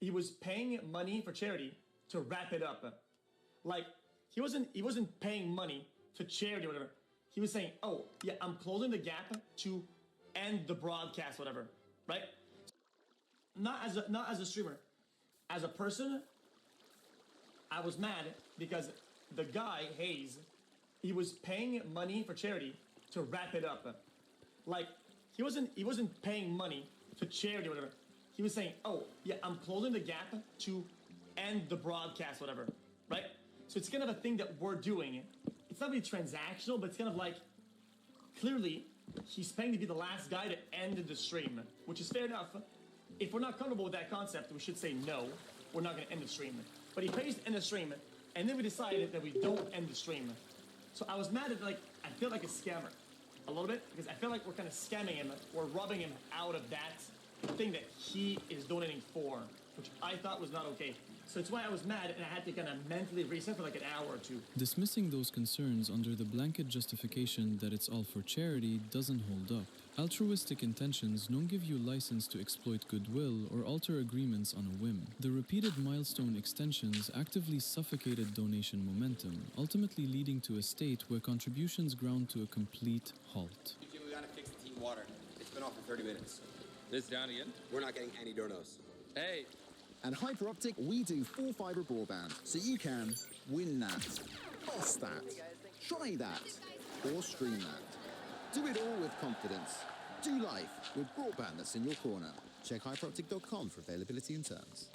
he was paying money for charity to wrap it up. Like he wasn't paying money to charity or whatever. He was saying, oh yeah, I'm closing the gap to end the broadcast, whatever, right? Not as a streamer, as a person, I was mad because the guy Hayes, he was paying money for charity to wrap it up. Like he wasn't paying money to charity or whatever. He was saying, oh yeah, I'm closing the gap to end the broadcast, whatever, right? So it's kind of a thing that we're doing. It's not really transactional, but it's kind of like clearly he's paying to be the last guy to end the stream, which is fair enough. If we're not comfortable with that concept, we should say no, we're not going to end the stream. But he pays to end the stream, and then we decided that we don't end the stream. So I was mad at, like, I feel like a scammer a little bit because I feel like we're kind of scamming him. We're rubbing him out of that thing that he is donating for, which I thought was not okay. So it's why I was mad and I had to kind of mentally reset for like an hour or two. Dismissing those concerns under the blanket justification that it's all for charity doesn't hold up. Altruistic intentions don't give you license to exploit goodwill or alter agreements on a whim. The repeated milestone extensions actively suffocated donation momentum, ultimately leading to a state where contributions ground to a complete halt. We gotta fix the team water. It's been off for 30 minutes. This down again? We're not getting any donos. Hey. At Hyperoptic, we do full fibre broadband, so you can win that, boss that, try that, or stream that. Do it all with confidence. Do life with broadband that's in your corner. Check hyperoptic.com for availability and terms.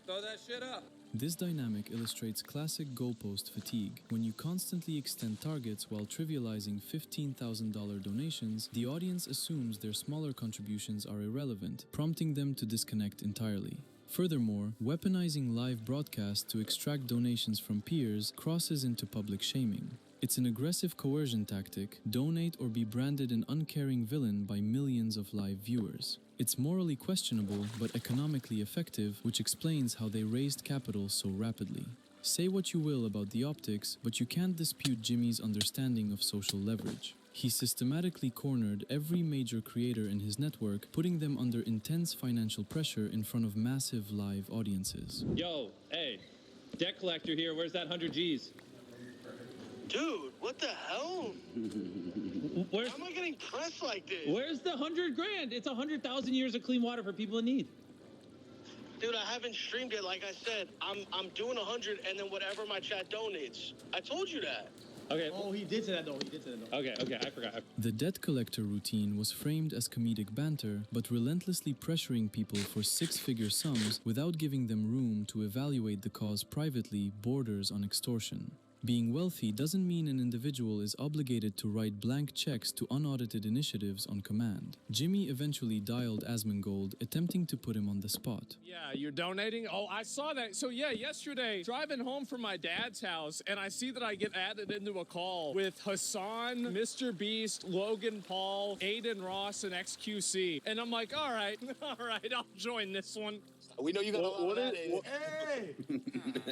Throw that shit up. This dynamic illustrates classic goalpost fatigue. When you constantly extend targets while trivializing $15,000 donations, the audience assumes their smaller contributions are irrelevant, prompting them to disconnect entirely. Furthermore, weaponizing live broadcasts to extract donations from peers crosses into public shaming. It's an aggressive coercion tactic: donate or be branded an uncaring villain by millions of live viewers. It's morally questionable but economically effective, which explains how they raised capital so rapidly. Say what you will about the optics, but you can't dispute Jimmy's understanding of social leverage. He systematically cornered every major creator in his network, putting them under intense financial pressure in front of massive live audiences. Yo, hey, debt collector here, where's that 100 G's? Dude, what the hell? Why am I getting pressed like this? Where's the 100 grand? It's 100,000 years of clean water for people in need. Dude, I haven't streamed it. Like I said, I'm doing 100 and then whatever my chat donates. I told you that. Okay. Oh, he did say that though. Okay, I forgot. The debt collector routine was framed as comedic banter, but relentlessly pressuring people for six-figure sums without giving them room to evaluate the cause privately borders on extortion. Being wealthy doesn't mean an individual is obligated to write blank checks to unaudited initiatives on command. Jimmy eventually dialed Asmongold, attempting to put him on the spot. Yeah, you're donating? Oh, I saw that. So yeah, yesterday, driving home from my dad's house, and I see that I get added into a call with Hassan, Mr. Beast, Logan Paul, Aiden Ross, and XQC. And I'm like, all right, I'll join this one. We know you got a lot of that. Hey!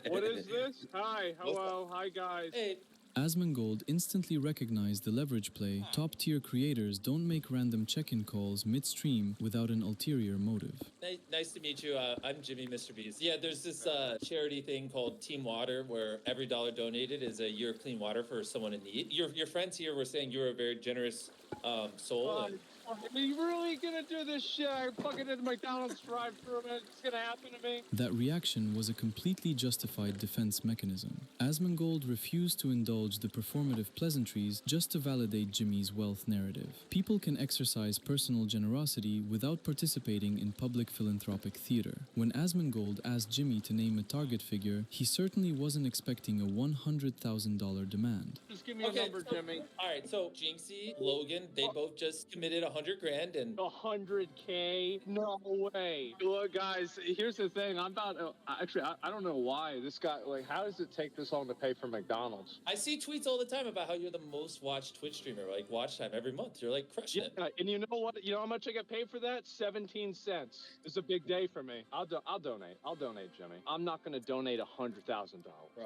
What is this? Hi, hello, hi guys. Hey. Asmongold instantly recognized the leverage play. Top-tier creators don't make random check-in calls mid-stream without an ulterior motive. Nice to meet you. I'm Jimmy, Mr. Beast. Yeah, there's this charity thing called Team Water where every dollar donated is a year of clean water for someone in need. Your friends here were saying you're a very generous soul. Are you really gonna do this shit? I fucking did McDonald's drive-thru and it's gonna happen to me? That reaction was a completely justified defense mechanism. Asmongold refused to indulge the performative pleasantries just to validate Jimmy's wealth narrative. People can exercise personal generosity without participating in public philanthropic theater. When Asmongold asked Jimmy to name a target figure, he certainly wasn't expecting a $100,000 demand. Just give me a number, Jimmy. All right, so Jinxie, Logan, they both just committed 100 grand and 100K? No way. Look, guys, here's the thing. I'm about actually, I don't know why this guy, like, how does it take this long to pay for McDonald's? I see tweets all the time about how you're the most watched Twitch streamer, like watch time every month. You're like crushing it. And you know what? You know how much I get paid for that? 17 cents. It's a big day for me. I'll donate. I'll donate, Jimmy. I'm not going to donate $100,000.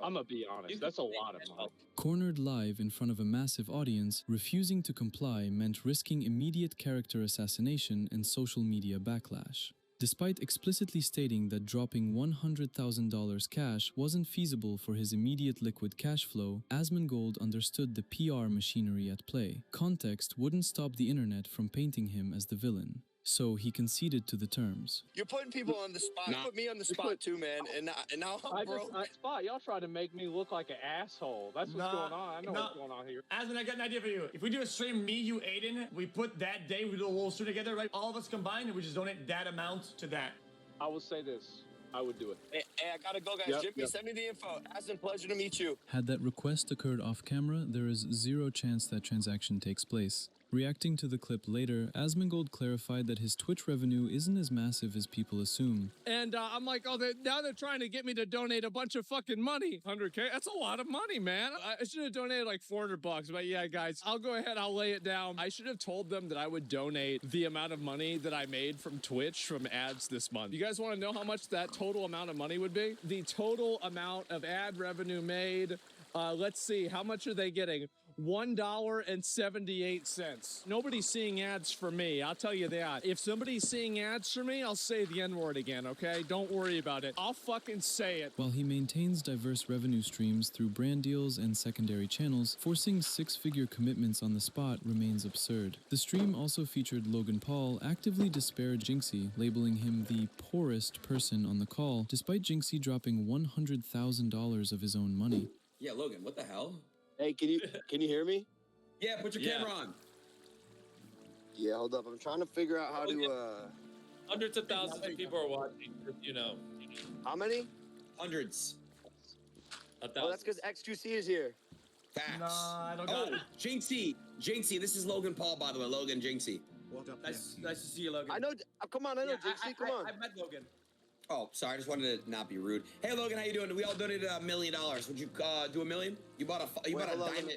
I'm going to be honest. That's a lot of money. Cornered live in front of a massive audience, refusing to comply meant risking immediate character assassination and social media backlash. Despite explicitly stating that dropping $100,000 cash wasn't feasible for his immediate liquid cash flow, Asmongold understood the PR machinery at play. Context wouldn't stop the internet from painting him as the villain. So he conceded to the terms. You're putting people on the spot. You put me on the spot too, man. And now I'm broke. Spot, y'all try to make me look like an asshole. That's what's going on. I know what's going on here. Asmon, I got an idea for you. If we do a stream, me, you, Aiden, we put that day, we do a little stream together, right? All of us combined, and we just donate that amount to that. I will say this. I would do it. Hey, I gotta go, guys. Jimmy, send me the info. Asmon, pleasure to meet you. Had that request occurred off camera, there is zero chance that transaction takes place. Reacting to the clip later, Asmongold clarified that his Twitch revenue isn't as massive as people assume. And I'm like, oh, now they're trying to get me to donate a bunch of fucking money. 100K? That's a lot of money, man. I should have donated like $400, but yeah, guys, I'll go ahead. I'll lay it down. I should have told them that I would donate the amount of money that I made from Twitch from ads this month. You guys want to know how much that total amount of money would be? The total amount of ad revenue made, let's see, how much are they getting? $1.78. Nobody's seeing ads for me, I'll tell you that. If somebody's seeing ads for me, I'll say the N-word again, okay? Don't worry about it. I'll fucking say it. While he maintains diverse revenue streams through brand deals and secondary channels, forcing six-figure commitments on the spot remains absurd. The stream also featured Logan Paul actively disparage Jinxie, labeling him the poorest person on the call, despite Jinxie dropping $100,000 of his own money. Yeah, Logan, what the hell? Hey, can you hear me? Yeah, put your camera on. Yeah, hold up. I'm trying to figure out how to. Hundreds of thousands of people are watching. You know. How many? Hundreds. Oh, that's because X2C is here. Facts. Nah, I don't got it. Jinxie, this is Logan Paul, by the way. Logan, Jinxie. Welcome. Nice to see you, Logan. I know. Come on, I know Jinxie. Come on. I met Logan. Oh, sorry, I just wanted to not be rude. Hey, Logan, how you doing? We all donated $1 million. Would you do $1 million? You bought a diamond.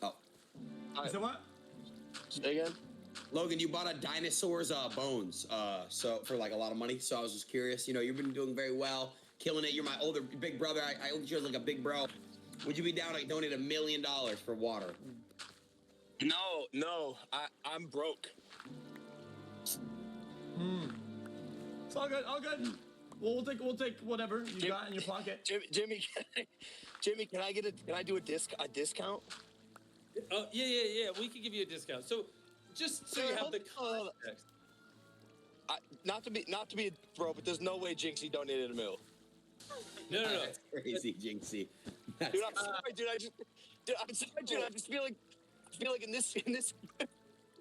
Oh. Is that what? Say again? Logan, you bought a dinosaur's bones, so for like a lot of money. So I was just curious. You know, you've been doing very well, killing it. You're my older big brother. I look at you as like a big bro. Would you be down to donate $1 million for water? No, I'm broke. It's all good, all good. Well, we'll take whatever you got in your pocket. Jimmy, can I do a discount? Yeah. We can give you a discount. So, just so you have the context. Not to be a bro, but there's no way Jinxie donated $1 million. No. That's crazy, Jinxie. Dude, I'm sorry, dude. I just feel like in this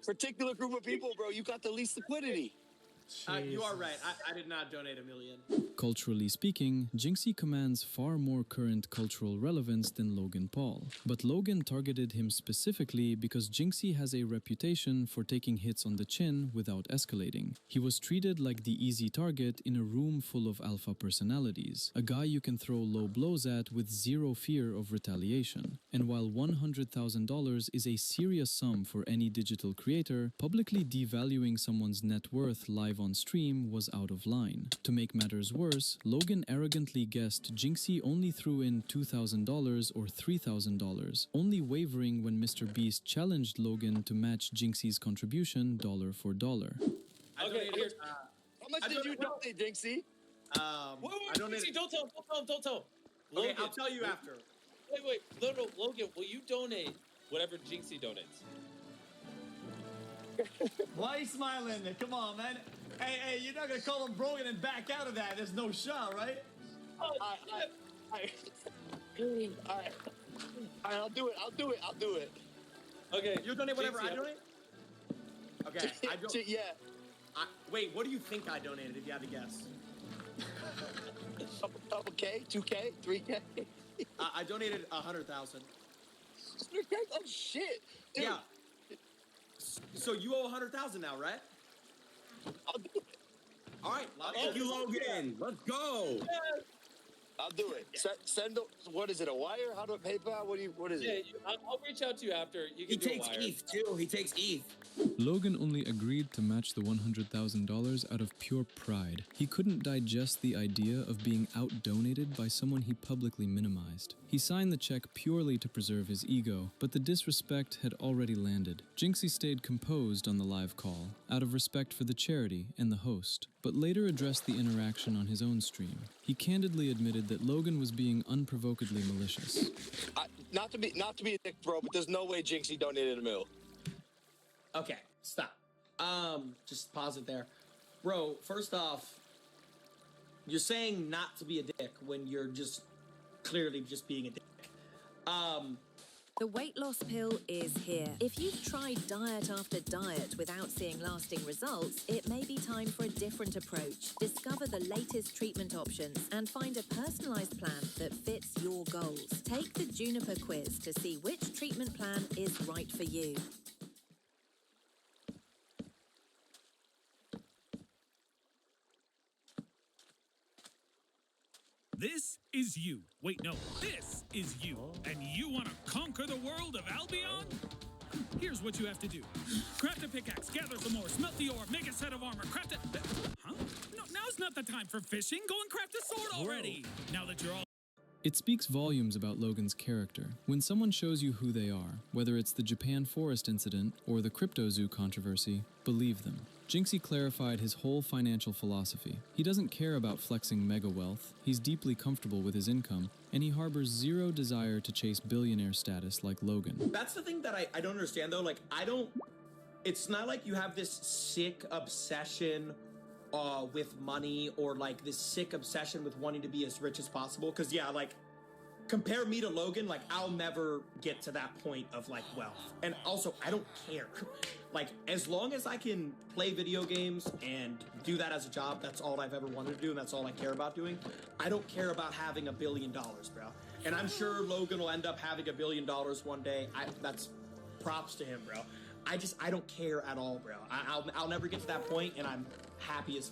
particular group of people, bro, you got the least liquidity. You are right. I did not donate $1 million. Culturally speaking, Jinxie commands far more current cultural relevance than Logan Paul. But Logan targeted him specifically because Jinxie has a reputation for taking hits on the chin without escalating. He was treated like the easy target in a room full of alpha personalities, a guy you can throw low blows at with zero fear of retaliation. And while $100,000 is a serious sum for any digital creator, publicly devaluing someone's net worth live on stream was out of line. To make matters worse, Logan arrogantly guessed Jinxie only threw in $2,000 or $3,000, only wavering when Mr. Beast challenged Logan to match Jinxie's contribution dollar for dollar. Okay, here. How much did you donate, Jinxie? Wait, Jinxie, don't tell him. Okay, Logan, I'll tell you after. Wait. No, Logan, will you donate whatever Jinxie donates? Why are you smiling? Come on, man. Hey, you're not gonna call him broken and back out of that. There's no shot, right? All right, I'll do it. Okay. You donate whatever Jinxie, I donate? Okay, I don't. Yeah. Wait, what do you think I donated if you had to guess? Couple K, 2K, 3K. I donated 100,000. Oh shit. Dude. Yeah. So you owe 100,000 now, right? I'll do it. All right. Thank you, Logan. Let's go. All I'll do it. Send what is it? A wire? How do PayPal? What is it? I'll reach out to you after. You He can do a takes wire. ETH too. He takes ETH. Logan only agreed to match the $100,000 out of pure pride. He couldn't digest the idea of being out-donated by someone he publicly minimized. He signed the check purely to preserve his ego, but the disrespect had already landed. Jinxie stayed composed on the live call, out of respect for the charity and the host, but later addressed the interaction on his own stream. He candidly admitted that Logan was being unprovokedly malicious. Not to be a dick, bro, but there's no way Jinxie donated $1 million. Okay, stop. Just pause it there. Bro, first off, you're saying not to be a dick when you're just clearly just being a dick. The weight loss pill is here. If you've tried diet after diet without seeing lasting results, it may be time for a different approach. Discover the latest treatment options and find a personalized plan that fits your goals. Take the Juniper quiz to see which treatment plan is right for you. This is you. Wait, no, this is you. And you want to conquer the world of Albion? Here's what you have to do. Craft a pickaxe, gather some more, smelt the ore, make a set of armor, craft it. Huh? No, now's not the time for fishing. Go and craft a sword already. Now that you're all... It speaks volumes about Logan's character. When someone shows you who they are, whether it's the Japan Forest incident or the Crypto Zoo controversy, believe them. Jinxie clarified his whole financial philosophy. He doesn't care about flexing mega wealth, he's deeply comfortable with his income, and he harbors zero desire to chase billionaire status like Logan. That's the thing that I don't understand, though. Like, it's not like you have this sick obsession with money, or like this sick obsession with wanting to be as rich as possible. Because yeah, like, compare me to Logan, like, I'll never get to that point of like wealth. And also, I don't care. Like, as long as I can play video games and do that as a job, that's all I've ever wanted to do, and that's all I care about doing. I don't care about having $1 billion, bro. And I'm sure Logan will end up having $1 billion one day. That's props to him, bro. I don't care at all, bro. I'll never get to that point, and I'm happy as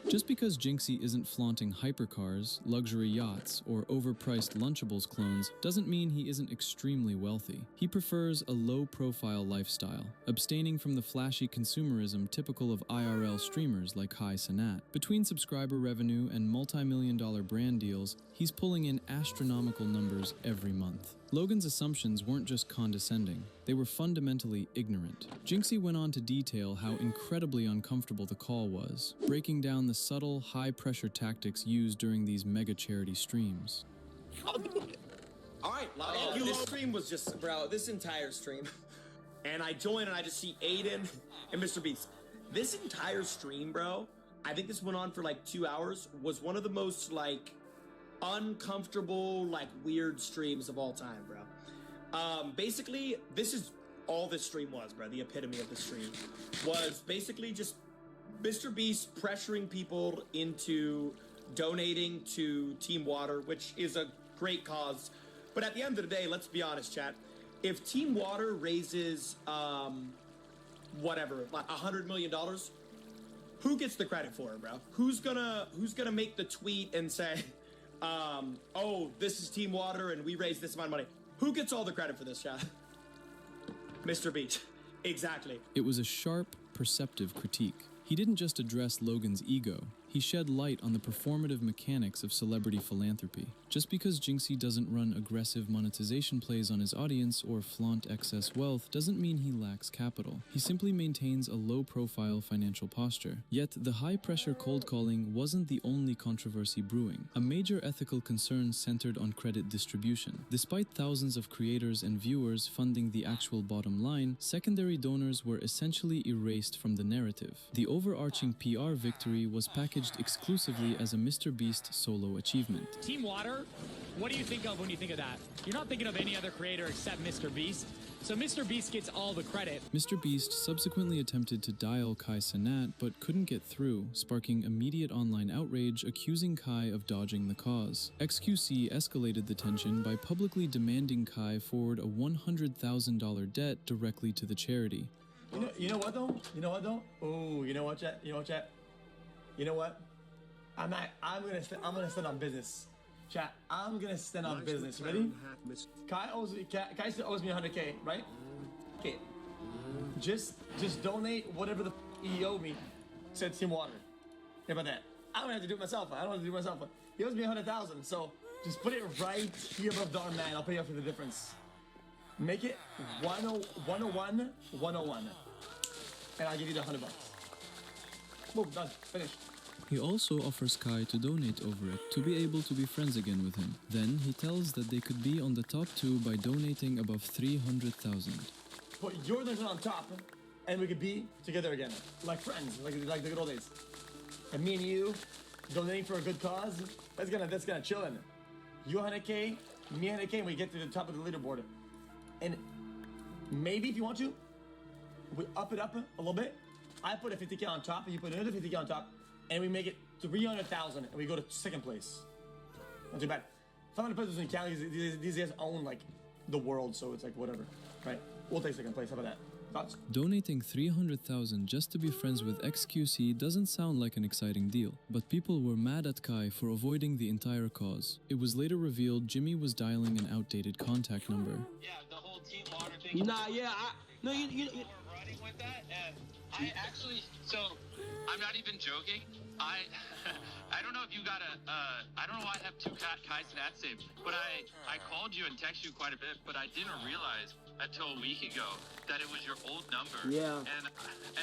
Just because Jinxie isn't flaunting hypercars, luxury yachts, or overpriced Lunchables clones doesn't mean he isn't extremely wealthy. He prefers a low-profile lifestyle, abstaining from the flashy consumerism typical of IRL streamers like Kai Cenat. Between subscriber revenue and multi-million-dollar brand deals, he's pulling in astronomical numbers every month. Logan's assumptions weren't just condescending, they were fundamentally ignorant. Jinxie went on to detail how incredibly uncomfortable the call was, breaking down the subtle, high-pressure tactics used during these mega charity streams. All right, this stream was just, bro, this entire stream. And I join and I just see Aiden and Mr. Beast. This entire stream, bro, I think this went on for like 2 hours, was one of the most like uncomfortable, like weird streams of all time, bro. Basically, this is all this stream was, bro. The epitome of the stream was basically just Mr. Beast pressuring people into donating to Team Water, which is a great cause. But at the end of the day, let's be honest, chat. If Team Water raises, whatever, like $100 million, who gets the credit for it, bro? Who's gonna make the tweet and say, oh, this is Team Water and we raised this amount of money? Who gets all the credit for this, chat? Mr. Beach. Exactly. It was a sharp, perceptive critique. He didn't just address Logan's ego, he shed light on the performative mechanics of celebrity philanthropy. Just because Jinxie doesn't run aggressive monetization plays on his audience or flaunt excess wealth doesn't mean he lacks capital. He simply maintains a low-profile financial posture. Yet, the high-pressure cold calling wasn't the only controversy brewing. A major ethical concern centered on credit distribution. Despite thousands of creators and viewers funding the actual bottom line, secondary donors were essentially erased from the narrative. The overarching PR victory was packaged exclusively as a Mr. Beast solo achievement. Team Water, what do you think of when you think of that? You're not thinking of any other creator except Mr. Beast. So Mr. Beast gets all the credit. Mr. Beast subsequently attempted to dial Kai Cenat but couldn't get through, sparking immediate online outrage accusing Kai of dodging the cause. XQC escalated the tension by publicly demanding Kai forward a $100,000 debt directly to the charity. You know what though? Oh, you know what, chat? You know what? I'm gonna stand on business. Chat, I'm gonna stand on business. Ready? Kai still owes me 100K, right? Okay. Just donate whatever the he owed me. Said Team Water. How about that? I don't have to do it myself. I don't have to do it myself. He owes me 100,000, so just put it right here above the arm, man. I'll pay you for the difference. Make it 101, and I'll give you the $100. Boom, done, finished. He also offers Kai to donate over it to be able to be friends again with him. Then he tells that they could be on the top 2 by donating above 300,000. Put your donation on top, and we could be together again, like friends, like the good old days. And me and you donating for a good cause, that's gonna chill in. You 100K, me 100K, and we get to the top of the leaderboard. And maybe if you want to, we up it up a little bit. I put a 50K on top, and you put another 50K on top, and we make it 300,000, and we go to second place. Not too bad. 500 pesos in Cali, these guys own like the world, so it's like whatever, right? We'll take second place. How about that? Thoughts? Donating 300,000 just to be friends with XQC doesn't sound like an exciting deal, but people were mad at Kai for avoiding the entire cause. It was later revealed Jimmy was dialing an outdated contact number. Yeah, the whole Team Water thing. Nah, yeah, you running with that, and I actually, so I'm not even joking. I don't know if you got I don't know why I have 2 Kai stats saved, but I called you and texted you quite a bit, but I didn't realize until a week ago that it was your old number. Yeah. And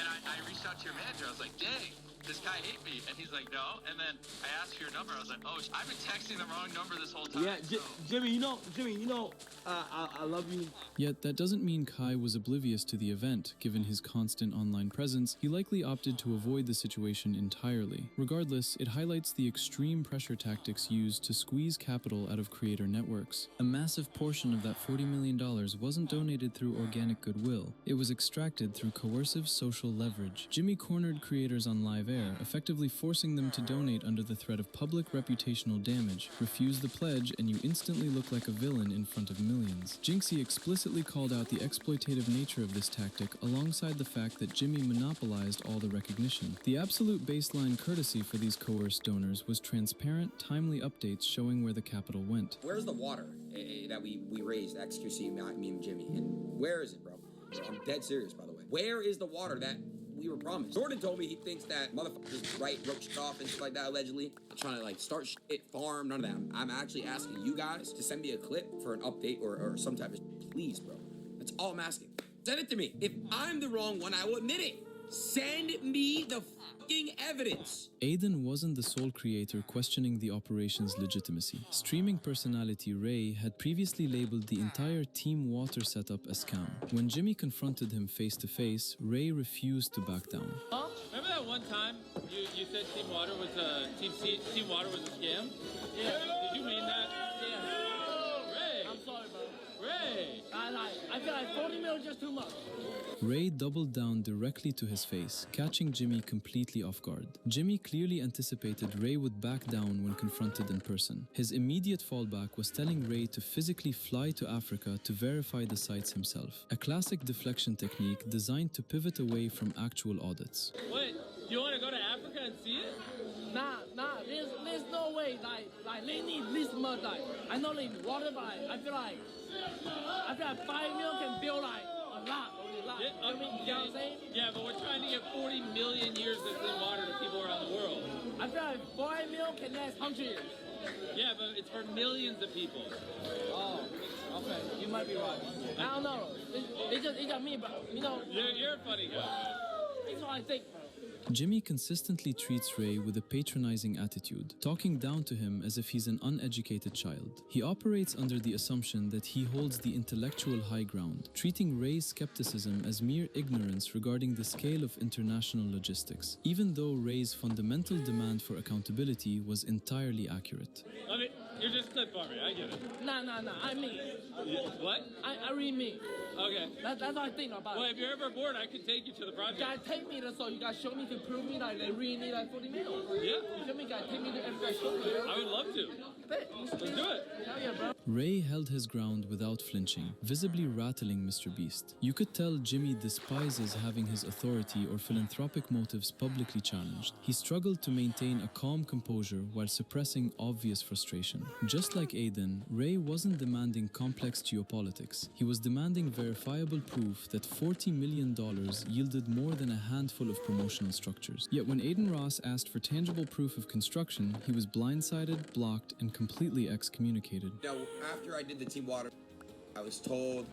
I reached out to your manager. I was like, dang, this guy hate me. And he's like, no. And then I asked for your number. I was like, oh, I've been texting the wrong number this whole time. Yeah, Jimmy, I love you. Yet that doesn't mean Kai was oblivious to the event. Given his constant online presence, he likely opted to avoid the situation entirely. Regardless, it highlights the extreme pressure tactics used to squeeze capital out of creator networks. A massive portion of that $40 million wasn't donated through organic goodwill. It was extracted through coercive social leverage. Jimmy cornered creators on live air, effectively forcing them to donate under the threat of public reputational damage. Refuse the pledge and you instantly look like a villain in front of millions. Jinxie explicitly called out the exploitative nature of this tactic alongside the fact that Jimmy monopolized all the recognition. The absolute baseline courtesy for these coerced donors was transparent, timely updates showing where the capital went. Where's the water that we raised, XQC, me and Jimmy? And where is it, bro? I'm dead serious, by the way. Where is the water that we were promised? Jordan told me he thinks that motherfuckers wrote shit off and shit like that, allegedly. I'm trying to, like, start shit, farm, none of that. I'm actually asking you guys to send me a clip for an update or some type of please, bro. That's all I'm asking. Send it to me. If I'm the wrong one, I will admit it. Send me the fucking evidence. Aiden wasn't the sole creator questioning the operation's legitimacy. Streaming personality Ray had previously labeled the entire Team Water setup a scam. When Jimmy confronted him face to face, Ray refused to back down. Huh? Remember that one time you said Team Water was a scam? Yeah. Did you mean that? Yeah. Ray. I'm sorry, bro. Ray. I feel like 40 mil is just too much. Ray doubled down directly to his face, catching Jimmy completely off guard. Jimmy clearly anticipated Ray would back down when confronted in person. His immediate fallback was telling Ray to physically fly to Africa to verify the sites himself. A classic deflection technique designed to pivot away from actual audits. Wait, you want to go to Africa and see it? Nah, there's no way, like, they need this much, like, I know they need water, but I feel like 5 mil can build, like, a lot. Yeah, I mean, you know what I'm saying? Yeah, but we're trying to get 40 million years of clean water to people around the world. I feel like 5 mil can last 100 years. Yeah, but it's for millions of people. Oh, okay, you might be right. I don't know. It got me, but, you know. You're a funny guy. That's what I think, bro. Jimmy consistently treats Ray with a patronizing attitude, talking down to him as if he's an uneducated child. He operates under the assumption that he holds the intellectual high ground, treating Ray's skepticism as mere ignorance regarding the scale of international logistics, even though Ray's fundamental demand for accountability was entirely accurate. I mean, you're just clip farming, I get it. Nah, I mean it. What? I really mean it. Okay. That's what I think about it. Well, if you're ever bored, I can take you to the project. You gotta take me there, so you gotta show me to prove me like they really need like 40 mil. Yeah. You feel me? You gotta take me to every show me. I would love to. Let's do it. Hell yeah, bro. Ray held his ground without flinching, visibly rattling Mr. Beast. You could tell Jimmy despises having his authority or philanthropic motives publicly challenged. He struggled to maintain a calm composure while suppressing obvious frustration. Just like Aiden, Ray wasn't demanding complex geopolitics. He was demanding verifiable proof that $40 million yielded more than a handful of promotional structures. Yet when Aiden Ross asked for tangible proof of construction, he was blindsided, blocked, and completely excommunicated. Now, after I did the Team Water, I was told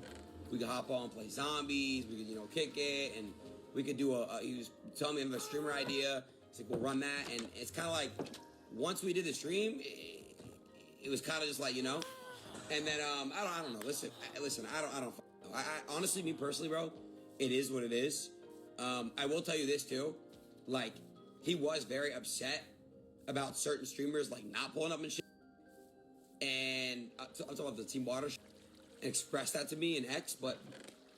we could hop on and play zombies, we could, kick it, and we could do he was telling me another streamer idea. He's like, we'll run that, and it's kind of like, once we did the stream, it was kind of just like, and then, I don't know, listen, I don't know. I honestly, me personally, bro, it is what it is. I will tell you this, too, like, he was very upset about certain streamers, like, not pulling up and shit, and I'm talking about the Team Water shit, and expressed that to me in X, but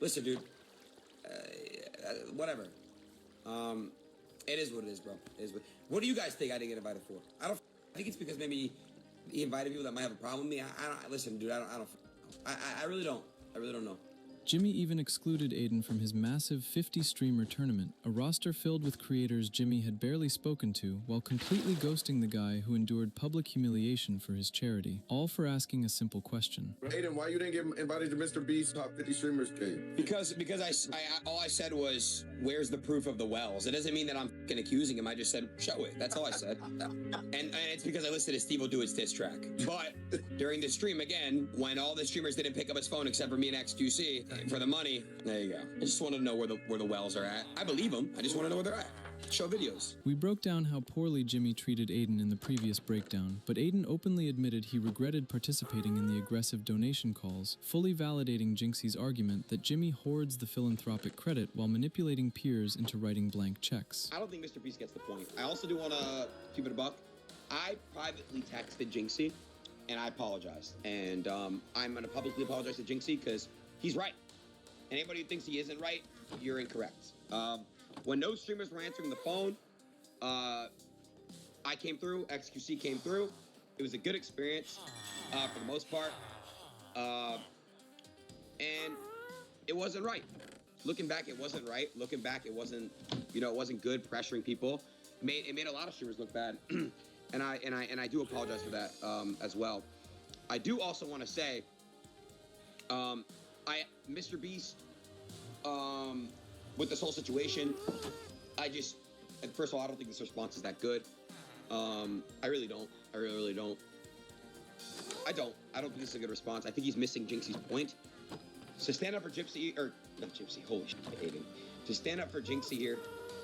listen, dude, whatever. It is what it is, bro. It is what do you guys think I didn't get invited for? I think it's because maybe he invited people that might have a problem with me. I don't listen, dude. I really don't. I really don't know. Jimmy even excluded Aiden from his massive 50-streamer tournament, a roster filled with creators Jimmy had barely spoken to, while completely ghosting the guy who endured public humiliation for his charity, all for asking a simple question. Aiden, why you didn't get invited to Mr. Beast's Top 50 Streamers game? Because all I said was, where's the proof of the wells? It doesn't mean that I'm fucking accusing him. I just said, show it. That's all I said. And it's because I listened to Steve will do his diss track. But during the stream, again, when all the streamers didn't pick up his phone except for me and XQC, for the money, there you go. I just want to know where the wells are at. I believe them. I just want to know where they're at. Show videos. We broke down how poorly Jimmy treated Aiden in the previous breakdown, but Aiden openly admitted he regretted participating in the aggressive donation calls, fully validating Jinxie's argument that Jimmy hoards the philanthropic credit while manipulating peers into writing blank checks. I don't think Mr. Beast gets the point. I also do want to keep it a buck. I privately texted Jinxie, and I apologized. And I'm going to publicly apologize to Jinxie because he's right. Anybody who thinks he isn't right, you're incorrect. When no streamers were answering the phone, I came through, XQC came through. It was a good experience for the most part. And it wasn't right. Looking back, it wasn't right. Looking back, it wasn't, it wasn't good pressuring people. It made a lot of streamers look bad. and I do apologize for that as well. I do also want to say, Mr. Beast, with this whole situation, first of all, I don't think this response is that good. I really don't. I really don't. I don't think this is a good response. I think he's missing Jinxie's point. So stand up for Gypsy, or not Gypsy, holy shit, Aiden. To stand up for Jinxie here,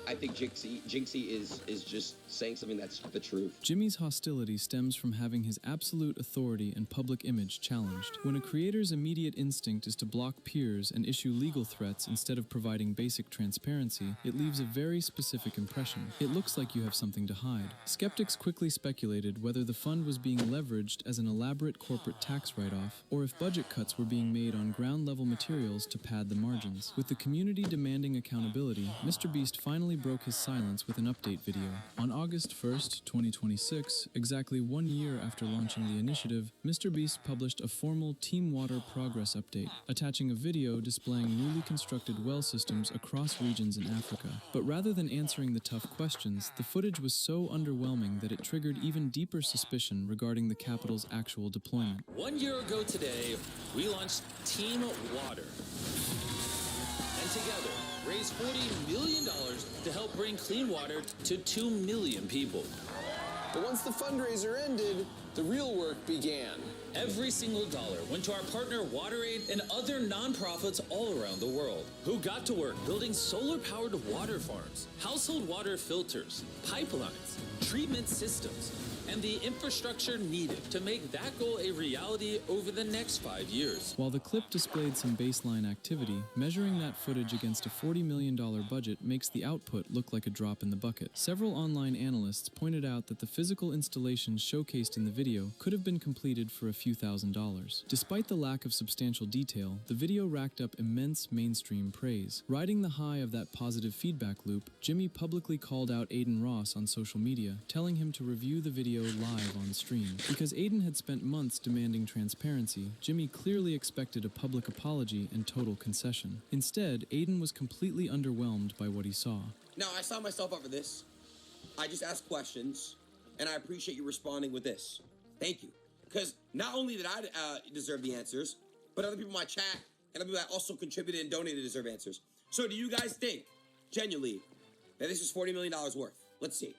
I think Jinxie is just saying something that's the truth. Jimmy's hostility stems from having his absolute authority and public image challenged. When a creator's immediate instinct is to block peers and issue legal threats instead of providing basic transparency, it leaves a very specific impression. It looks like you have something to hide. Skeptics quickly speculated whether the fund was being leveraged as an elaborate corporate tax write-off, or if budget cuts were being made on ground-level materials to pad the margins. With the community demanding accountability, Mr. Beast finally broke his silence with an update video. On August 1st, 2026, exactly 1 year after launching the initiative, Mr. Beast published a formal Team Water progress update, attaching a video displaying newly constructed well systems across regions in Africa. But rather than answering the tough questions, the footage was so underwhelming that it triggered even deeper suspicion regarding the capital's actual deployment. 1 year ago today, we launched Team Water. And together, raised $40 million to help bring clean water to 2 million people. But once the fundraiser ended, the real work began. Every single dollar went to our partner WaterAid and other nonprofits all around the world, who got to work building solar-powered water farms, household water filters, pipelines, treatment systems, and the infrastructure needed to make that goal a reality over the next 5 years. While the clip displayed some baseline activity, measuring that footage against a $40 million budget makes the output look like a drop in the bucket. Several online analysts pointed out that the physical installations showcased in the video could have been completed for a few $1,000s. Despite the lack of substantial detail, the video racked up immense mainstream praise. Riding the high of that positive feedback loop, Jimmy publicly called out Aiden Ross on social media, telling him to review the video live on stream. Because Aiden had spent months demanding transparency, Jimmy clearly expected a public apology and total concession. Instead, Aiden was completely underwhelmed by what he saw. No, I signed myself up for this. I just asked questions, and I appreciate you responding with this. Thank you. because not only did I deserve the answers, but other people in my chat and other people that also contributed and donated deserve answers. So do you guys think, genuinely, that this is $40 million worth? Let's see.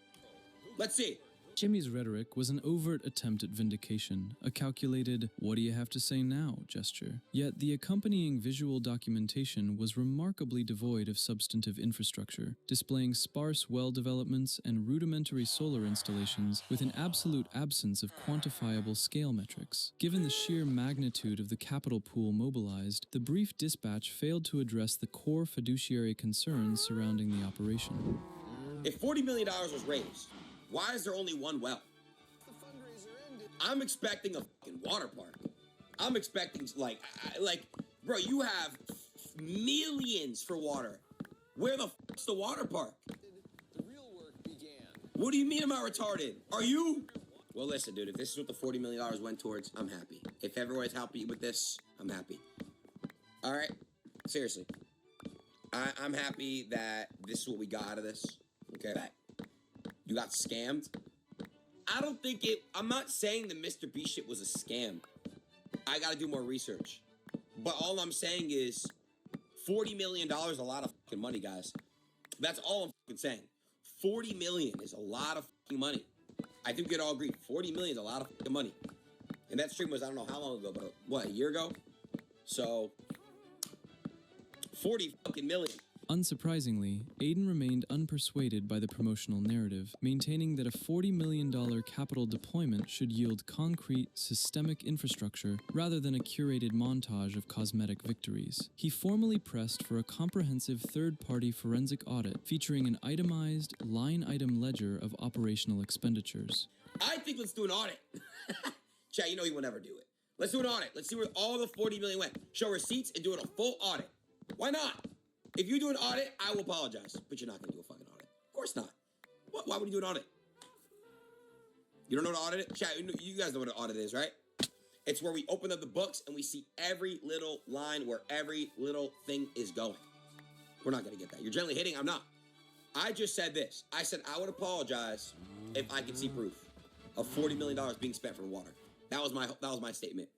Let's see. Jimmy's rhetoric was an overt attempt at vindication, a calculated, what do you have to say now gesture. Yet the accompanying visual documentation was remarkably devoid of substantive infrastructure, displaying sparse well developments and rudimentary solar installations with an absolute absence of quantifiable scale metrics. Given the sheer magnitude of the capital pool mobilized, the brief dispatch failed to address the core fiduciary concerns surrounding the operation. If $40 million was raised, why is there only one well? I'm expecting a fucking water park. I'm expecting, like, bro, you have millions for water. Where the fuck's the water park? The real work began. What do you mean am I retarded? Are you? Well, listen, dude, if this is what the $40 million went towards, I'm happy. If everyone's happy with this, I'm happy. All right? Seriously. I'm happy that this is what we got out of this. Okay? You got scammed. I don't think I'm not saying the Mr. Beast shit was a scam. I gotta do more research. But all I'm saying is $40 million is a lot of fucking money, guys. That's all I'm fucking saying. 40 million is a lot of fucking money. I think we could all agree 40 million is a lot of fucking money. And that stream was, I don't know how long ago, but what, a year ago? So 40 fucking million. Unsurprisingly, Aiden remained unpersuaded by the promotional narrative, maintaining that a $40 million capital deployment should yield concrete, systemic infrastructure rather than a curated montage of cosmetic victories. He formally pressed for a comprehensive third-party forensic audit featuring an itemized, line-item ledger of operational expenditures. I think let's do an audit. Chat, you know he will never do it. Let's do an audit. Let's see where all the 40 million went. Show receipts and do it a full audit. Why not? If you do an audit, I will apologize. But you're not going to do a fucking audit. Of course not. Why would you do an audit? You don't know what an audit is? Chat, you guys know what an audit is, right? It's where we open up the books and we see every little line where every little thing is going. We're not going to get that. You're generally hitting. I'm not. I just said this. I said I would apologize if I could see proof of $40 million being spent for water. That was my statement.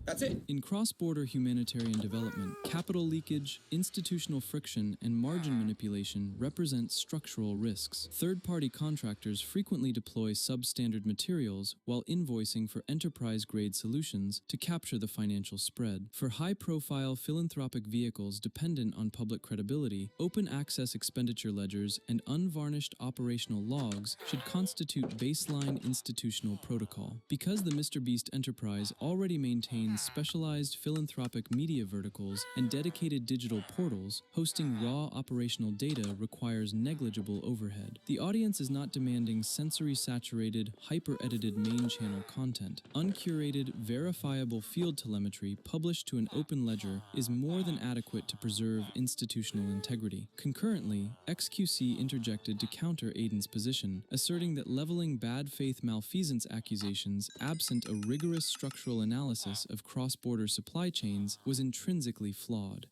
That's it. In cross-border humanitarian development, capital leakage, institutional friction, and margin manipulation represent structural risks. Third-party contractors frequently deploy substandard materials while invoicing for enterprise-grade solutions to capture the financial spread. For high-profile philanthropic vehicles dependent on public credibility, open-access expenditure ledgers and unvarnished operational logs should constitute baseline institutional protocol. Because the Mr. Beast enterprise already maintains specialized philanthropic media verticals and dedicated digital portals, hosting raw operational data requires negligible overhead. The audience is not demanding sensory-saturated, hyper-edited main channel content. Uncurated, verifiable field telemetry published to an open ledger is more than adequate to preserve institutional integrity. Concurrently, XQC interjected to counter Aiden's position, asserting that leveling bad faith malfeasance accusations absent a rigorous structural analysis of cross-border supply chains was intrinsically flawed.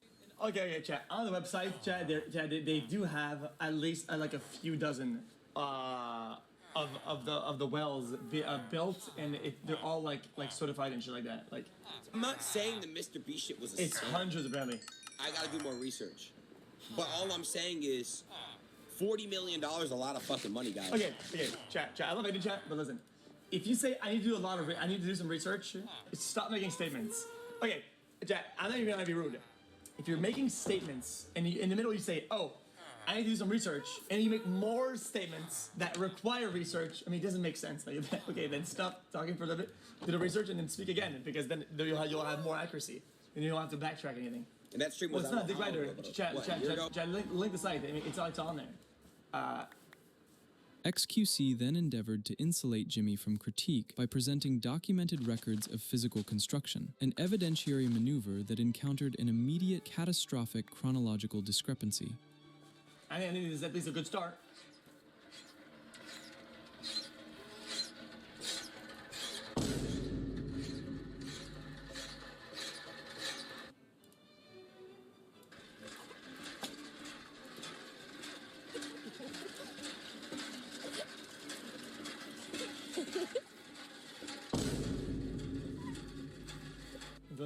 Okay, chat. On the website, chat, they do have at least like a few dozen of the wells built, and they're all like certified and shit like that. Like, I'm not saying the Mr. B shit was a it's scam. hundreds apparently. I gotta do more research. But all I'm saying is $40 million is a lot of fucking money, guys. Okay, chat. I love Aiden, chat, but listen. If you say I need to do some research, stop making statements. Okay, Jack, I'm not even gonna be rude. If you're making statements and in the middle you say, "Oh, I need to do some research," and you make more statements that require research, I mean, it doesn't make sense. Like, okay, then stop talking for a little bit, do the research, and then speak again, because then you'll have more accuracy, and you don't have to backtrack anything. And that stream was was not Dick Ryder. Chat, link the site. I mean, it's all on there. XQC then endeavored to insulate Jimmy from critique by presenting documented records of physical construction, an evidentiary maneuver that encountered an immediate catastrophic chronological discrepancy. I think it's at least a good start.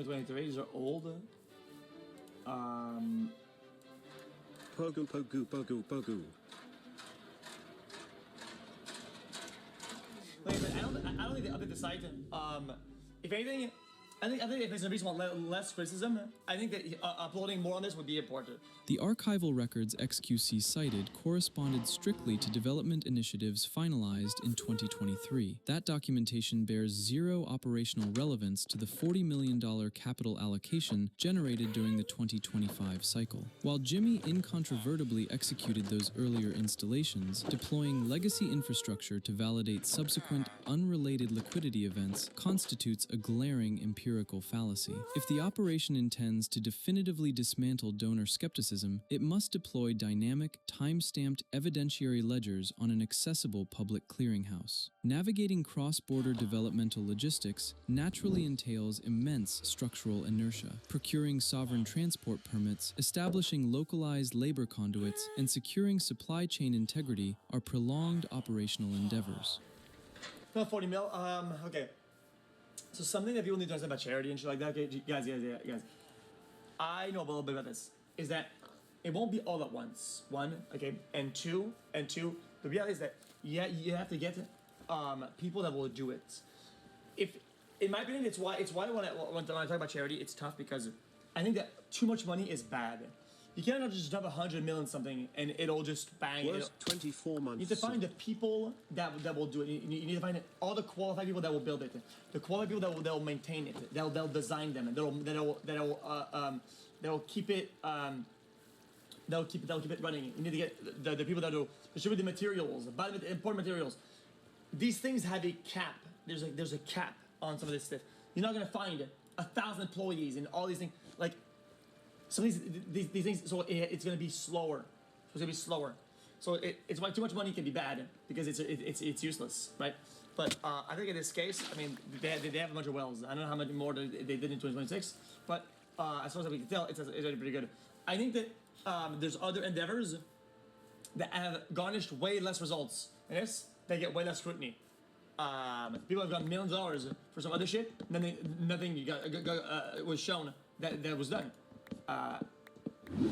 2023. These are old. Pogu, pogu, pogu, pogu. Like, I don't think they update the site. If anything, I think if there's a reason why less criticism, I think that uploading more on this would be important. The archival records XQC cited corresponded strictly to development initiatives finalized in 2023. That documentation bears zero operational relevance to the $40 million capital allocation generated during the 2025 cycle. While Jimmy incontrovertibly executed those earlier installations, deploying legacy infrastructure to validate subsequent unrelated liquidity events constitutes a glaring empirical fallacy. If the operation intends to definitively dismantle donor skepticism, it must deploy dynamic, time-stamped evidentiary ledgers on an accessible public clearinghouse. Navigating cross-border developmental logistics naturally entails immense structural inertia. Procuring sovereign transport permits, establishing localized labor conduits, and securing supply chain integrity are prolonged operational endeavors. 40 mil. Okay. So something that people need to understand about charity and shit like that. Okay, guys. I know a little bit about this. Is that it won't be all at once. One, okay, and two. The reality is that you have to get people that will do it. If, in my opinion, it's why when I talk about charity, it's tough because I think that too much money is bad. You cannot just drop 100 million something and it'll just bang. Worst 24 months. You need to find the people that will do it. You need to find all the qualified people that will build it, the qualified people that will maintain it, they'll design them, and that'll keep it running. You need to get the people that will distribute the materials, buy the important materials. These things have a cap. There's a cap on some of this stuff. You're not gonna find 1,000 employees and all these things. Like some of these things. So it's gonna be slower. So it's why too much money can be bad because it's useless, right? But I think in this case, I mean, they have a bunch of wells. I don't know how much more they did in 2026, but as far as we can tell, it's already pretty good. I think that there's other endeavors that have garnished way less results. And this, they get way less scrutiny. People have gotten millions of dollars for some other shit, and then nothing was shown that was done.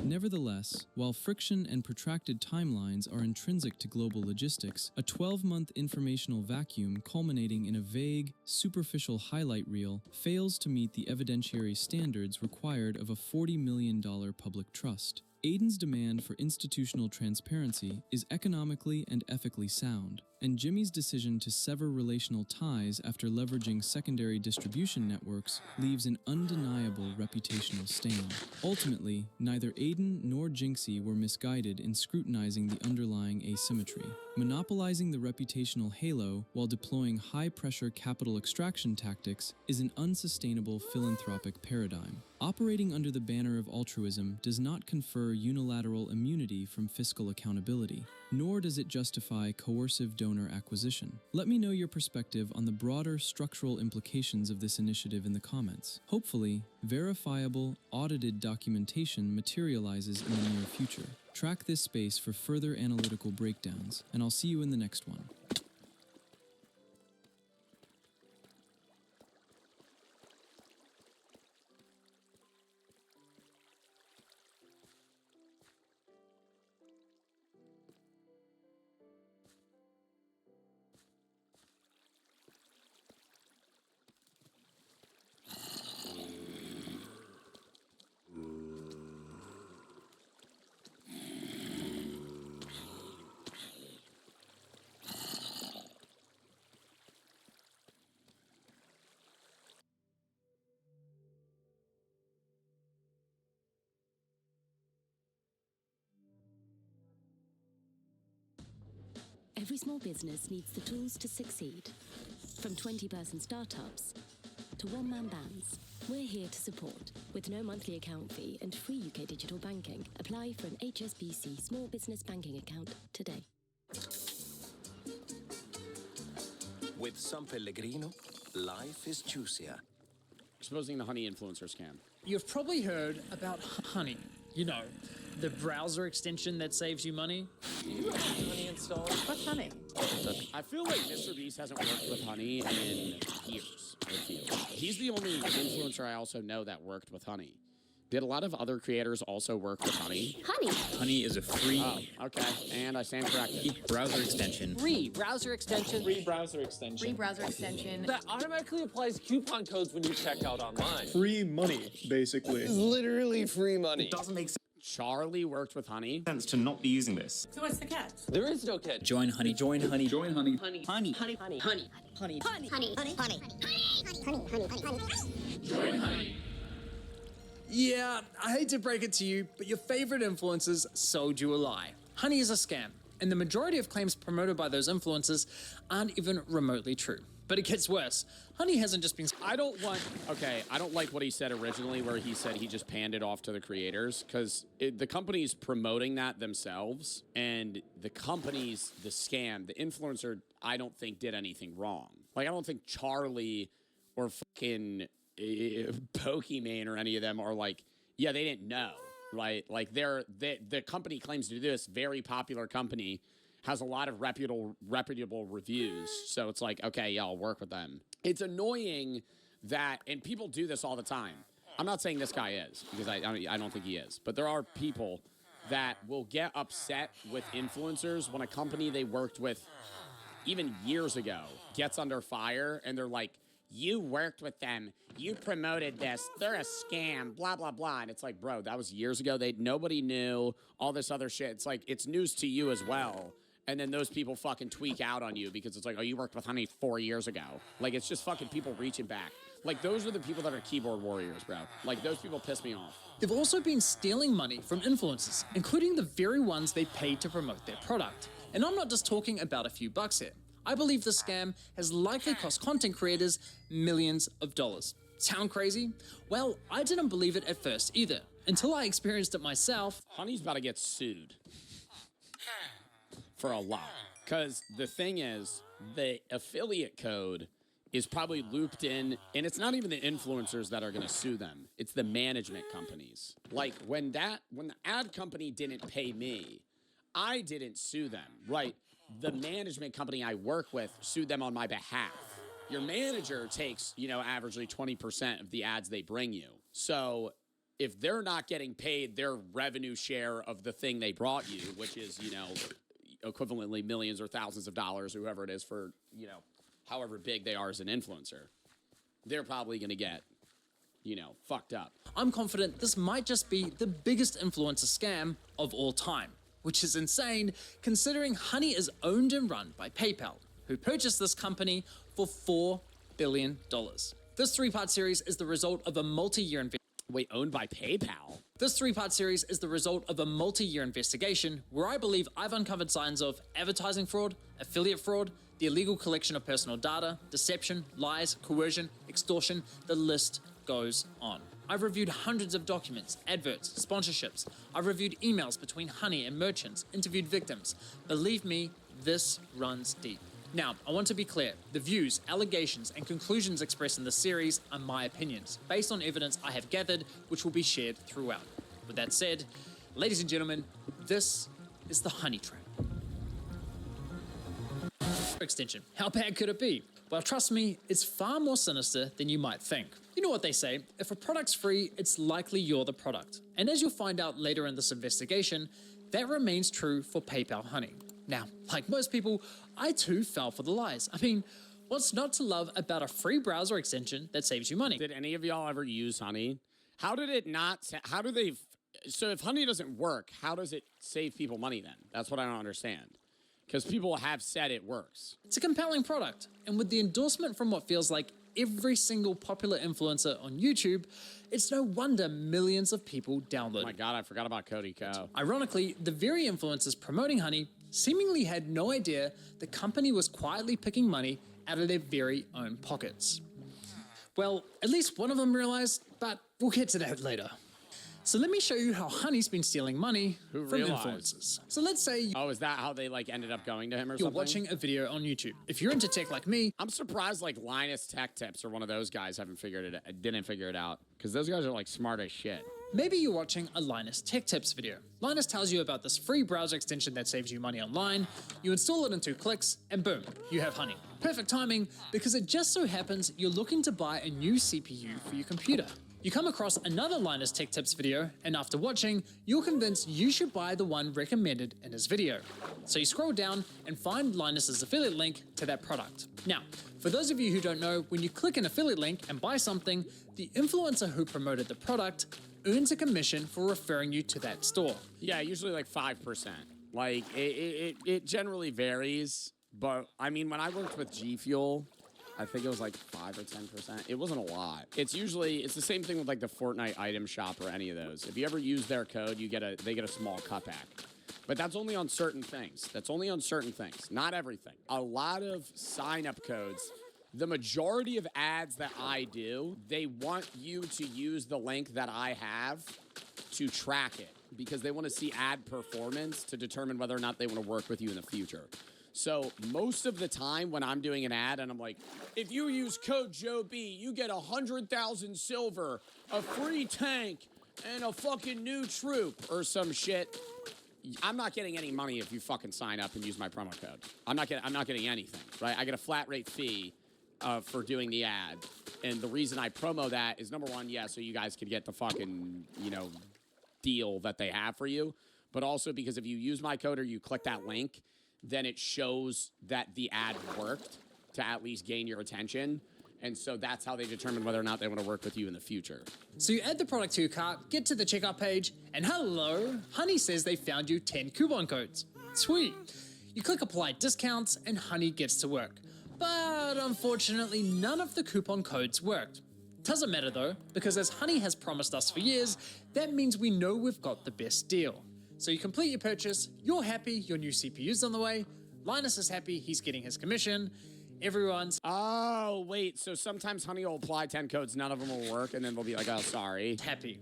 Nevertheless, while friction and protracted timelines are intrinsic to global logistics, a 12-month informational vacuum culminating in a vague, superficial highlight reel fails to meet the evidentiary standards required of a $40 million public trust. Aiden's demand for institutional transparency is economically and ethically sound, and Jimmy's decision to sever relational ties after leveraging secondary distribution networks leaves an undeniable reputational stain. Ultimately, neither Aiden nor Jinxie were misguided in scrutinizing the underlying asymmetry. Monopolizing the reputational halo while deploying high-pressure capital extraction tactics is an unsustainable philanthropic paradigm. Operating under the banner of altruism does not confer unilateral immunity from fiscal accountability, nor does it justify coercive donor acquisition. Let me know your perspective on the broader structural implications of this initiative in the comments. Hopefully, verifiable, audited documentation materializes in the near future. Track this space for further analytical breakdowns, and I'll see you in the next one. Every small business needs the tools to succeed. From 20-person startups to one-man bands, we're here to support with no monthly account fee and free UK digital banking. Apply for an HSBC small business banking account today. With San Pellegrino, life is juicier. Exposing the honey influencer scam. You've probably heard about Honey. You know, the browser extension that saves you money. Do you have Honey installed? What's Honey? I feel like Mr. Beast hasn't worked with Honey in years. He's the only influencer I also know that worked with Honey. Did a lot of other creators also work with Honey? Honey is a free okay. And I stand corrected. browser extension. Free browser extension. Free browser extension. Free browser extension. That automatically applies coupon codes when you check out online. Free money, basically. It's literally free money. It doesn't make sense Charlie worked with Honey. to not be using this. So what's the catch? There is no catch. Join Honey. Join Honey. Join Honey. Honey. Honey. Honey. Honey. Honey. Honey. Honey. Honey. Honey. Honey. Join Honey. Yeah, I hate to break it to you, but your favorite influencers sold you a lie. Honey is a scam, and the majority of claims promoted by those influencers aren't even remotely true. But it gets worse. Honey hasn't just been... I don't like what he said originally, where he said he just panned it off to the creators, because the company's promoting that themselves, and the scam, the influencer, I don't think did anything wrong. Like, I don't think Charlie or fucking Pokimane or any of them are like, yeah, they didn't know, right? Like, the company claims to do this, very popular company, has a lot of reputable reviews. So it's like, okay, yeah, I'll work with them. It's annoying that, and people do this all the time. I'm not saying this guy is, because I don't think he is, but there are people that will get upset with influencers when a company they worked with even years ago gets under fire, and they're like, you worked with them, you promoted this, they're a scam, blah, blah, blah. And it's like, bro, that was years ago. Nobody knew, all this other shit. It's like, it's news to you as well. And then those people fucking tweak out on you because it's like, oh, you worked with Honey 4 years ago. Like, it's just fucking people reaching back. Like, those are the people that are keyboard warriors, bro. Like, those people piss me off. They've also been stealing money from influencers, including the very ones they paid to promote their product. And I'm not just talking about a few bucks here. I believe the scam has likely cost content creators millions of dollars. Sound crazy? Well, I didn't believe it at first either, until I experienced it myself. Honey's about to get sued for a lot. Because the thing is, the affiliate code is probably looped in, and it's not even the influencers that are going to sue them. It's the management companies. Like, when the ad company didn't pay me, I didn't sue them, right? The management company I work with sued them on my behalf. Your manager takes, averagely 20% of the ads they bring you. So if they're not getting paid their revenue share of the thing they brought you, which is, equivalently millions or thousands of dollars, whoever it is for, however big they are as an influencer, they're probably going to get, fucked up. I'm confident this might just be the biggest influencer scam of all time, which is insane considering Honey is owned and run by PayPal, who purchased this company for $4 billion. This three-part series is the result of a multi-year investigation. Wait, owned by PayPal? This three-part series is the result of a multi-year investigation where I believe I've uncovered signs of advertising fraud, affiliate fraud, the illegal collection of personal data, deception, lies, coercion, extortion, the list goes on. I've reviewed hundreds of documents, adverts, sponsorships. I've reviewed emails between Honey and merchants, interviewed victims. Believe me, this runs deep. Now, I want to be clear. The views, allegations, and conclusions expressed in this series are my opinions, based on evidence I have gathered, which will be shared throughout. With that said, ladies and gentlemen, this is the Honey Trap. Extension. How bad could it be? Well, trust me, it's far more sinister than you might think. You know what they say, if a product's free, it's likely you're the product. And as you'll find out later in this investigation, that remains true for PayPal Honey. Now, like most people, I too fell for the lies. I mean, what's not to love about a free browser extension that saves you money? Did any of y'all ever use Honey? How did it not, so if Honey doesn't work, how does it save people money then? That's what I don't understand. Because people have said it works. It's a compelling product, and with the endorsement from what feels like every single popular influencer on YouTube, it's no wonder millions of people download. Oh my God, I forgot about Cody Co. Ironically, the very influencers promoting Honey seemingly had no idea the company was quietly picking money out of their very own pockets. Well, at least one of them realized, but we'll get to that later. So let me show you how Honey's been stealing money from influencers. So let's say is that how they ended up going to him or you're something? watching a video on YouTube. If you're into tech like me, I'm surprised Linus Tech Tips or one of those guys didn't figure it out, because those guys are smart as shit. Maybe you're watching a Linus Tech Tips video. Linus tells you about this free browser extension that saves you money online. You install it in 2 clicks, and boom, you have Honey. Perfect timing, because it just so happens you're looking to buy a new CPU for your computer. You come across another Linus Tech Tips video, and after watching, you're convinced you should buy the one recommended in his video. So you scroll down and find Linus's affiliate link to that product. Now, for those of you who don't know, when you click an affiliate link and buy something, the influencer who promoted the product earns a commission for referring you to that store. Yeah, usually like 5%. Like, it generally varies, but I mean, when I worked with G Fuel, I think it was like 5 or 10%. It wasn't a lot. It's the same thing with like the Fortnite item shop or any of those. If you ever use their code, they get a small cutback. But that's only on certain things. Not everything. A lot of sign-up codes, the majority of ads that I do, they want you to use the link that I have to track it because they want to see ad performance to determine whether or not they want to work with you in the future. So most of the time when I'm doing an ad and I'm like, if you use code Joe B, you get 100,000 silver, a free tank, and a fucking new troop or some shit. I'm not getting any money if you fucking sign up and use my promo code. I'm not getting anything, right? I get a flat rate fee for doing the ad. And the reason I promo that is, number one, yeah, so you guys can get the fucking, deal that they have for you. But also because if you use my code or you click that link, then it shows that the ad worked to at least gain your attention. And so that's how they determine whether or not they want to work with you in the future. So you add the product to your cart, get to the checkout page, and hello, Honey says they found you 10 coupon codes. Sweet. You click apply discounts and Honey gets to work. But unfortunately, none of the coupon codes worked. Doesn't matter though, because as Honey has promised us for years, that means we know we've got the best deal. So you complete your purchase, you're happy, your new CPU's on the way, Linus is happy, he's getting his commission, everyone's... Oh, wait, so sometimes Honey will apply 10 codes, none of them will work, and then they'll be like, oh, sorry. Happy,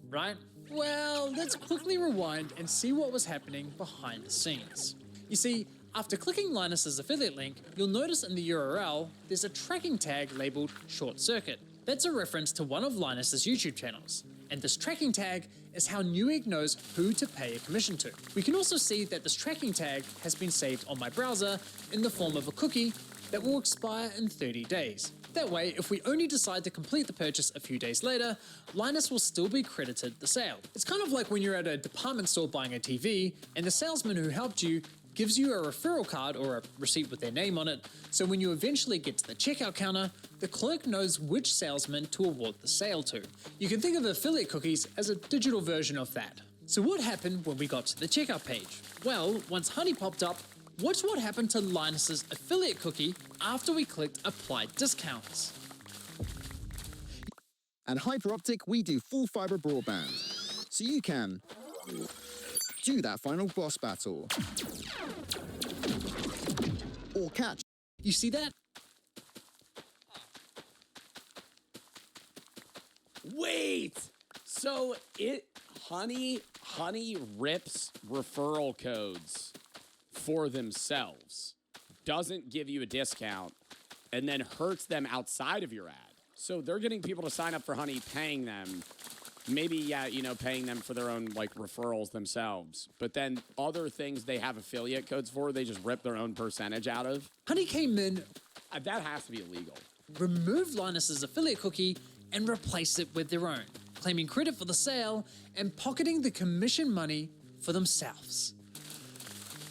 right? Well, let's quickly rewind and see what was happening behind the scenes. You see, after clicking Linus's affiliate link, you'll notice in the URL, there's a tracking tag labeled Short Circuit. That's a reference to one of Linus's YouTube channels. And this tracking tag is how Newegg knows who to pay a commission to. We can also see that this tracking tag has been saved on my browser in the form of a cookie that will expire in 30 days. That way, if we only decide to complete the purchase a few days later, Linus will still be credited the sale. It's kind of like when you're at a department store buying a TV and the salesman who helped you gives you a referral card or a receipt with their name on it, so when you eventually get to the checkout counter, the clerk knows which salesman to award the sale to. You can think of affiliate cookies as a digital version of that. So what happened when we got to the checkout page? Well, once Honey popped up, watch what happened to Linus's affiliate cookie after we clicked apply discounts. At Hyperoptic, we do full fiber broadband, so you can do that final boss battle, or catch. You see that? Wait! So Honey rips referral codes for themselves, doesn't give you a discount, and then hurts them outside of your ad. So they're getting people to sign up for Honey, paying them. Maybe, yeah, paying them for their own, referrals themselves. But then other things they have affiliate codes for, they just rip their own percentage out of. Honey came in... That has to be illegal. Removed Linus's affiliate cookie and replaced it with their own, claiming credit for the sale and pocketing the commission money for themselves.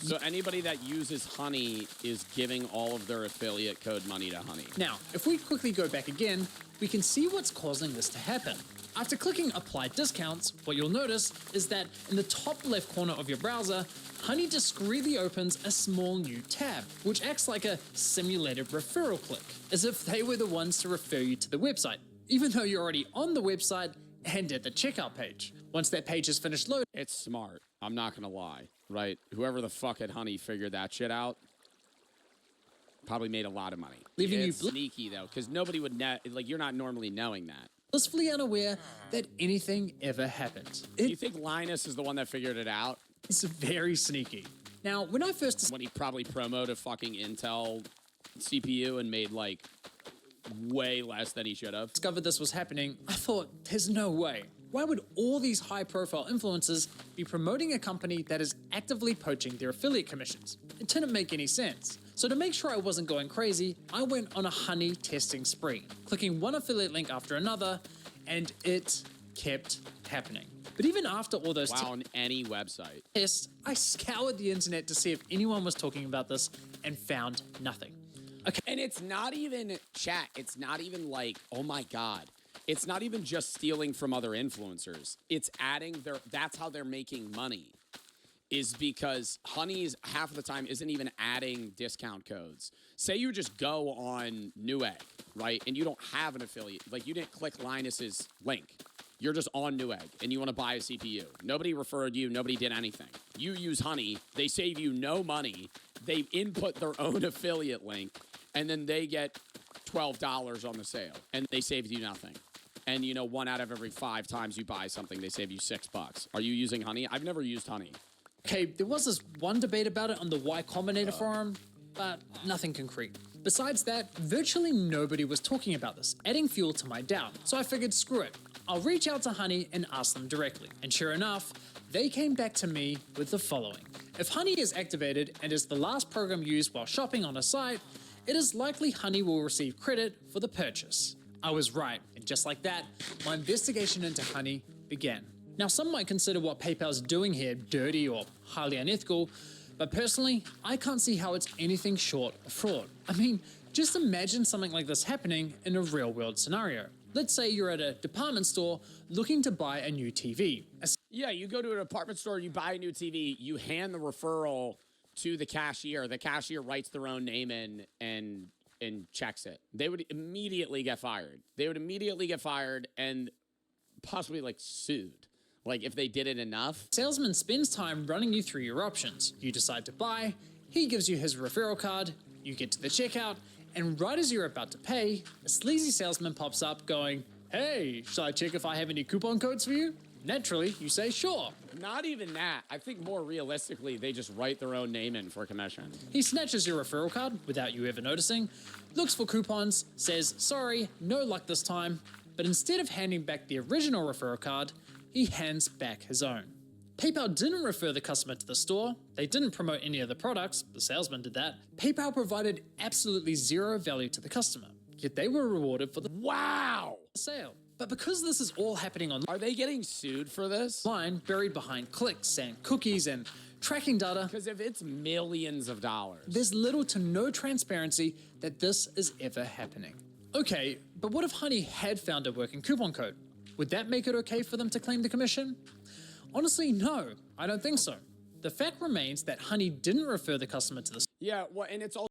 So anybody that uses Honey is giving all of their affiliate code money to Honey. Now, if we quickly go back again, we can see what's causing this to happen. After clicking Apply Discounts, what you'll notice is that in the top left corner of your browser, Honey discreetly opens a small new tab, which acts like a simulated referral click, as if they were the ones to refer you to the website, even though you're already on the website and at the checkout page. Once that page is finished loading... It's smart. I'm not gonna lie, right? Whoever the fuck at Honey figured that shit out probably made a lot of money. Leaving it's you sneaky, though, because nobody would know... you're not normally knowing that. Blissfully unaware that anything ever happened. Do you think Linus is the one that figured it out? It's very sneaky. Now, when I first... When he probably promoted a fucking Intel CPU and made, way less than he should have. Discovered this was happening, I thought, there's no way. Why would all these high-profile influencers be promoting a company that is actively poaching their affiliate commissions? It didn't make any sense. So to make sure I wasn't going crazy, I went on a honey testing spree, clicking one affiliate link after another, and it kept happening. But even after all those on any website tests, I scoured the internet to see if anyone was talking about this and found nothing. Okay. And it's not even chat. It's not even like, oh my God. It's not even just stealing from other influencers. It's adding that's how they're making money, is because Honey's half of the time isn't even adding discount codes. Say you just go on Newegg, right? And you don't have an affiliate. Like you didn't click Linus's link. You're just on Newegg and you want to buy a CPU. Nobody referred you. Nobody did anything. You use Honey. They save you no money. They input their own affiliate link and then they get $12 on the sale and they saved you nothing. And, 1 out of every 5 times you buy something, they save you $6. Are you using Honey? I've never used Honey. Okay, there was this one debate about it on the Y Combinator forum, but nothing concrete. Besides that, virtually nobody was talking about this, adding fuel to my doubt. So I figured, screw it. I'll reach out to Honey and ask them directly. And sure enough, they came back to me with the following. If Honey is activated and is the last program used while shopping on a site, it is likely Honey will receive credit for the purchase. I was right, and just like that, my investigation into Honey began. Now, some might consider what PayPal's doing here dirty or highly unethical, but personally, I can't see how it's anything short of fraud. I mean, just imagine something like this happening in a real-world scenario. Let's say you're at a department store looking to buy a new TV. Yeah, you go to an department store, you buy a new TV, you hand the referral to the cashier. The cashier writes their own name in and checks it. They would immediately get fired. They would immediately get fired and possibly sued. If they did it enough. Salesman spends time running you through your options. You decide to buy, he gives you his referral card, you get to the checkout, and right as you're about to pay, a sleazy salesman pops up going, "Hey, shall I check if I have any coupon codes for you?" Naturally, you say sure. Not even that. I think more realistically, they just write their own name in for commission. He snatches your referral card without you ever noticing, looks for coupons, says, "Sorry, no luck this time," but instead of handing back the original referral card, he hands back his own. PayPal didn't refer the customer to the store. They didn't promote any of the products. The salesman did that. PayPal provided absolutely zero value to the customer, yet they were rewarded for the sale. But because this is all happening online, are they getting sued for this? Line buried behind clicks and cookies and tracking data. Because if it's millions of dollars, there's little to no transparency that this is ever happening. Okay, but what if Honey had found a working coupon code? Would that make it okay for them to claim the commission? Honestly, no, I don't think so. The fact remains that Honey didn't refer the customer to the... Yeah, well, and it's all